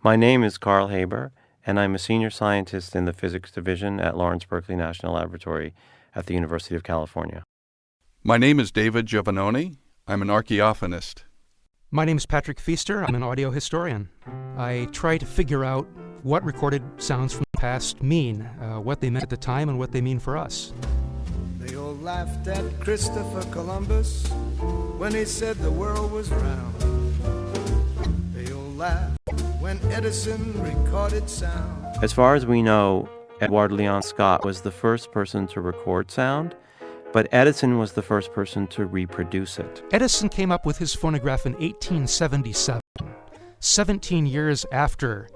My name is Carl Haber, and I'm a senior scientist in the physics division at Lawrence Berkeley National Laboratory at the University of California. My name is David Giovannoni. I'm an archaeophonist. My name is Patrick Feaster. I'm an audio historian. I try to figure out what recorded sounds from the past mean, what they meant at the time and what they mean for us. They all laughed at Christopher Columbus when he said the world was round. They all laughed when Edison recorded sound. As far as we know, Edward Leon Scott was the first person to record sound, but Edison was the first person to reproduce it. Edison came up with his phonograph in 1877, 17 years after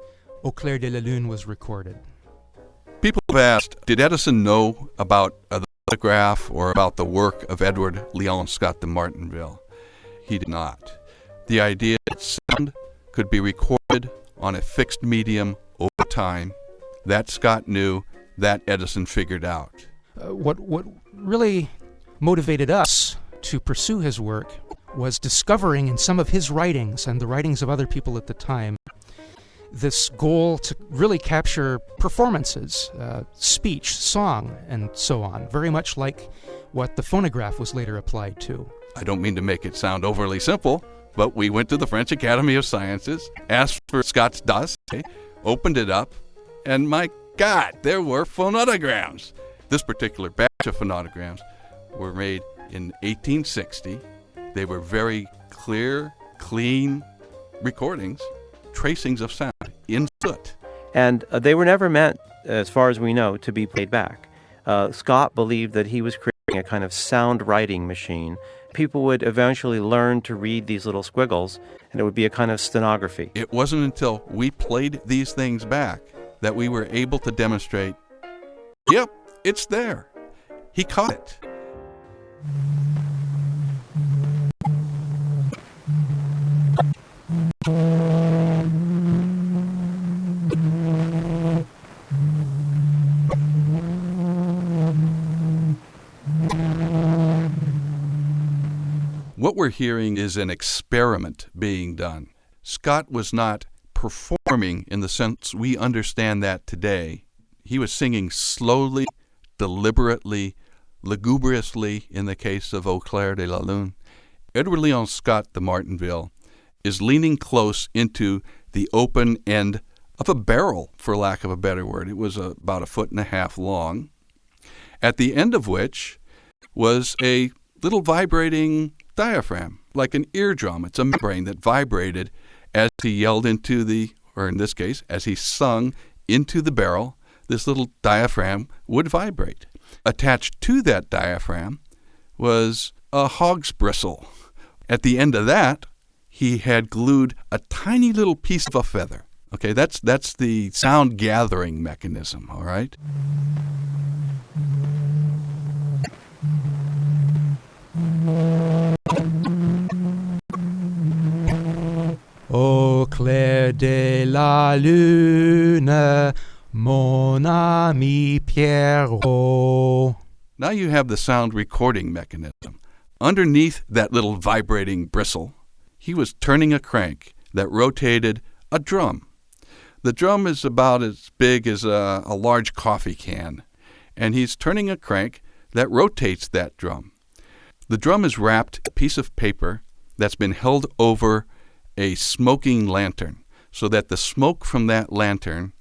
Au clair de la lune was recorded. People have asked, did Edison know about the phonograph or about the work of Edward Leon Scott de Martinville? He did not. The idea that sound could be recorded on a fixed medium over time, that Scott knew, that Edison figured out. What really motivated us to pursue his work was discovering in some of his writings and the writings of other people at the time this goal to really capture performances, speech, song, and so on, very much like what the phonograph was later applied to. I don't mean to make it sound overly simple, but we went to the French Academy of Sciences, asked for Scott's dossier, opened it up, and my God, there were phonautograms. This particular batch of phonautograms were made in 1860. They were very clear, clean recordings, tracings of sound in soot. And they were never meant, as far as we know, to be played back. Scott believed that he was creating a kind of sound writing machine. People would eventually learn to read these little squiggles, and it would be a kind of stenography. It wasn't until we played these things back that we were able to demonstrate, yep, it's there. He caught it. What we're hearing is an experiment being done. Scott was not performing in the sense we understand that today. He was singing slowly, deliberately, lugubriously in the case of Au clair de la lune. Edward Leon Scott de Martinville is leaning close into the open end of a barrel, for lack of a better word. It was about 1.5 feet long, at the end of which was a little vibrating diaphragm, like an eardrum. It's a membrane that vibrated as he yelled into or in this case, as he sung into the barrel. This little diaphragm would vibrate. Attached to that diaphragm was a hog's bristle. At the end of that, he had glued a tiny little piece of a feather. Okay, that's the sound gathering mechanism, all right? Au clair de la lune, mon ami Pierrot. Now you have the sound recording mechanism. Underneath that little vibrating bristle, he was turning a crank that rotated a drum. The drum is about as big as a large coffee can, and he's turning a crank that rotates that drum. The drum is wrapped in a piece of paper that's been held over a smoking lantern so that the smoke from that lantern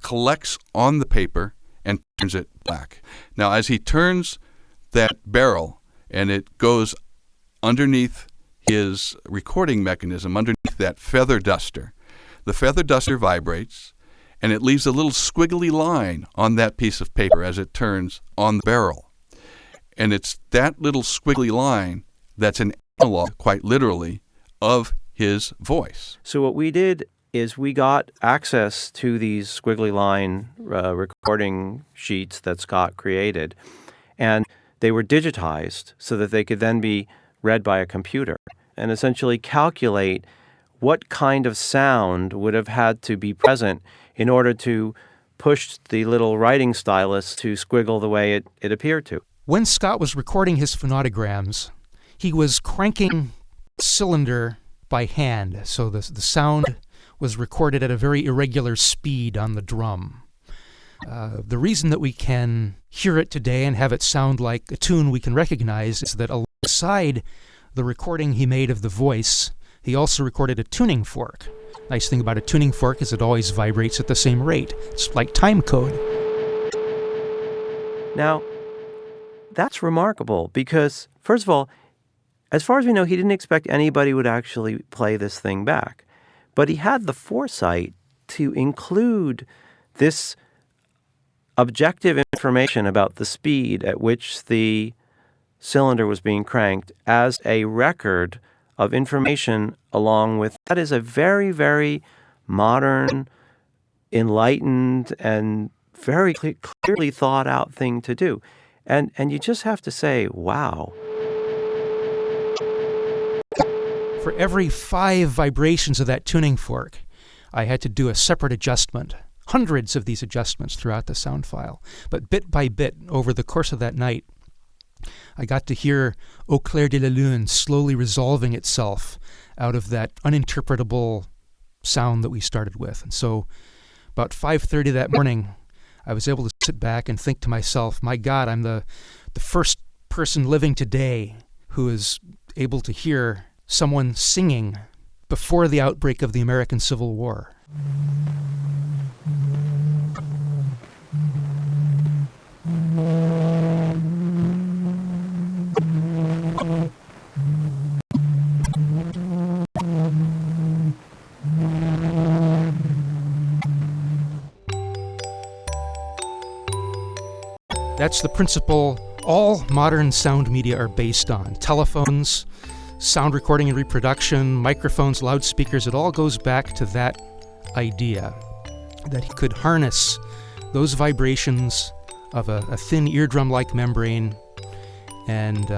collects on the paper and turns it black. Now, as he turns that barrel and it goes underneath his recording mechanism, underneath that feather duster, the feather duster vibrates and it leaves a little squiggly line on that piece of paper as it turns on the barrel. And it's that little squiggly line that's an analog, quite literally, of his voice. So what we did is we got access to these squiggly line recording sheets that Scott created, and they were digitized so that they could then be read by a computer and essentially calculate what kind of sound would have had to be present in order to push the little writing stylus to squiggle the way it appeared to. When Scott was recording his phonautograms, he was cranking the cylinder by hand, so the sound was recorded at a very irregular speed on the drum. The reason that we can hear it today and have it sound like a tune we can recognize is that alongside the recording he made of the voice, he also recorded a tuning fork. Nice thing about a tuning fork is it always vibrates at the same rate. It's like time code. Now, that's remarkable because, first of all, as far as we know, he didn't expect anybody would actually play this thing back. But he had the foresight to include this objective information about the speed at which the cylinder was being cranked as a record of information along with that is a very, very modern, enlightened, and very clearly thought out thing to do. And you just have to say, wow. For every 5 vibrations of that tuning fork, I had to do a separate adjustment. Hundreds of these adjustments throughout the sound file. But bit by bit, over the course of that night, I got to hear Au clair de la lune slowly resolving itself out of that uninterpretable sound that we started with. And so about 5:30 that morning, I was able to sit back and think to myself, my God, I'm the first person living today who is able to hear someone singing before the outbreak of the American Civil War. That's the principle all modern sound media are based on. Telephones, sound recording and reproduction, microphones, loudspeakers, it all goes back to that idea that he could harness those vibrations of a thin eardrum-like membrane and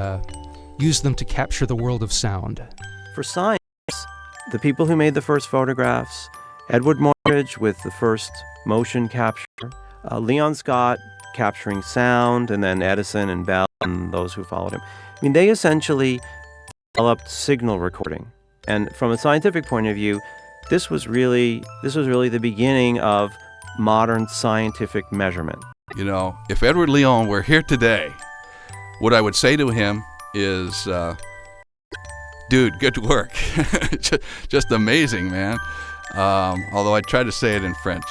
use them to capture the world of sound. For science, the people who made the first photographs, Edward Moyridge with the first motion capture, Leon Scott capturing sound, and then Edison and Bell and those who followed him. I mean, they essentially developed signal recording. And from a scientific point of view, this was really the beginning of modern scientific measurement. You know, if Edward Leon were here today, what I would say to him is, dude, good work. Just amazing, man. Although I tried to say it in French.